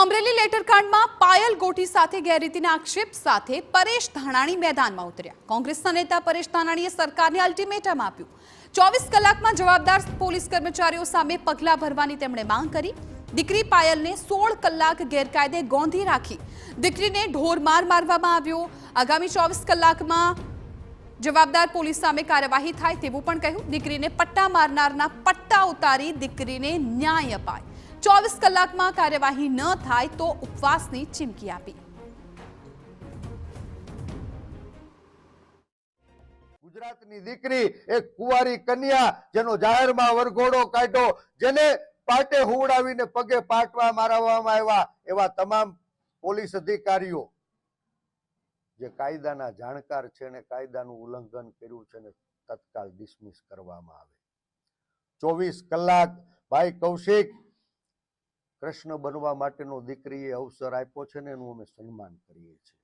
અમરેલી લેટરકાંડમાં પાયલ ગોટી સાથે ગેરરીતિના આક્ષેપ સાથે પરેશ ધાનાણી મેદાનમાં ઉતર્યા। કોંગ્રેસના નેતા પરેશ ધાનાણીએ સરકારને અલ્ટિમેટમ આપ્યું। 24 કલાકમાં જવાબદાર પોલીસ કર્મચારીઓ સામે પગલાં ભરવાની તેમણે માંગ કરી। દીકરી પાયલને 16 કલાક ગેરકાયદે ગોંધી રાખી। દીકરીને ઢોરમાર મારવામાં આવ્યો। આગામી 24 કલાકમાં જવાબદાર પોલીસ સામે કાર્યવાહી થાય તેવું પણ કહ્યું। દીકરીને પટ્ટા મારનારના પટ્ટા ઉતારી દીકરીને ન્યાય અપાય। 24 કલાકમાં કાર્યવાહી ન થાય તો ઉપવાસની ચીમકી આપી। ગુજરાતની દીકરી એક કુંવારી કન્યા જેનો જાહેરમાં વરઘોડો કાઢ્યો, જેને પાટે હુવડાવીને પગે પાટવા મારવામાં આવ્યા, એવા તમામ પોલીસ અધિકારીઓ જે કાયદાના જાણકાર છે અને કાયદાનું ઉલ્લંઘન કર્યું છે ને તત્કાલ ડિસમિસ કરવામાં આવે। 24 કલાક ભાઈ કૌશિક કૃષ્ણ બનવા માટેનો દીકરીએ અવસર આપ્યો છે ને એનું અમે સન્માન કરીએ છીએ।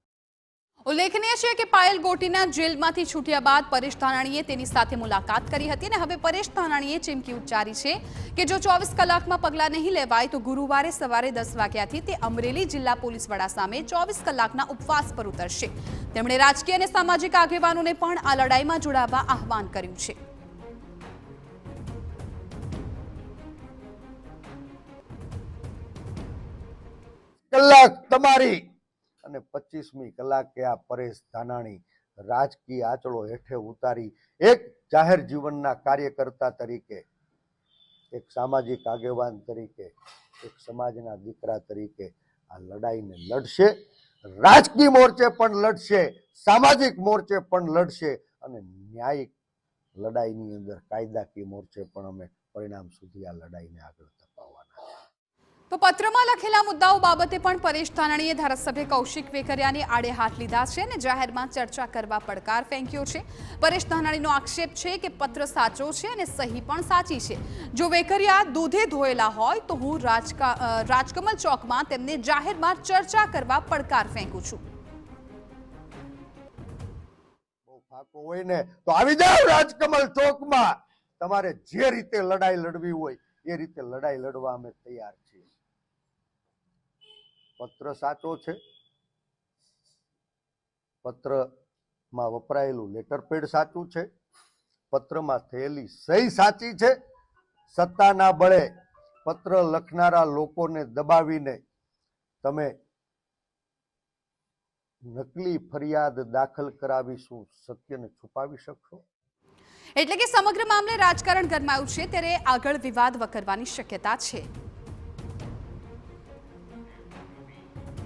ઉલ્લેખનીય છે કે પાયલ ગોટીના જેલમાંથી છૂટ્યા બાદ પરેશ ધાનાણીએ તેની સાથે મુલાકાત કરી હતી અને હવે પરેશ ધાનાણીએ ચીમકી ઉચ્ચારી છે કે જો 24 કલાકમાં પગલાં નહીં લેવાય તો ગુરુવારે સવારે 10 વાગ્યાથી તે અમરેલી જિલ્લા પોલીસ વડા સામે 24 કલાકના ઉપવાસ પર ઉતરશે। તેમણે રાજકીય અને સામાજિક આગેવાનોને પણ આ લડાઈમાં જોડાવા આહવાન કર્યું છે। કલાક તમારી અને 25મી કલાકે આ પરેશ ધાનાણી રાજકીય આંચળો હેઠે ઉતારી એક જાહેર જીવનના કાર્યકર્તા તરીકે, એક સામાજિક આગેવાન તરીકે, એક સમાજના દીકરા તરીકે આ લડાઈને લડશે। રાજકીય મોરચે પણ લડશે, સામાજિક મોરચે પણ લડશે અને ન્યાયિક લડાઈની અંદર કાયદાકીય મોરચે પણ અમે પરિણામ સુધી આ લડાઈને આગળ ધપાવવાના છે। તો પત્રમાં લખેલા મુદ્દાઓ બાબતે પણ પરેશ ધાનાણીએ ધારાસભ્ય કૌશિક વેકરિયાને આડે હાથ લીધા છે અને જાહેરમાં ચર્ચા કરવા પડકાર ફેંક્યો છે। પરેશ ધાનાણીનો આક્ષેપ છે કે પત્ર સાચો છે અને સહી પણ સાચી છે। જો વેકરિયા દૂધે ધોયેલા હોય તો હું રાજકમલ ચોકમાં તેમને જાહેરમાં ચર્ચા કરવા પડકાર ફેંકું છું। બહુ ફાકો હોય ને તો આવી જાવ રાજકમલ ચોકમાં, તમારે જે રીતે લડાઈ લડવી હોય એ રીતે લડાઈ લડવા અમે તૈયાર છીએ। પત્ર સાચો છે, પત્રમાં વપરાયેલું લેટરપેડ સાચું છે, પત્રમાં થયેલી સહી સાચી છે। સત્તાના બળે પત્ર લખનારા લોકોને દબાવીને તમે નકલી ફરિયાદ દાખલ કરાવીશું સત્યને છુપાવી શકશો? એટલે કે સમગ્ર મામલે રાજકારણ ગરમાયું છે ત્યારે આગળ વિવાદ વકરવાની શક્યતા છે।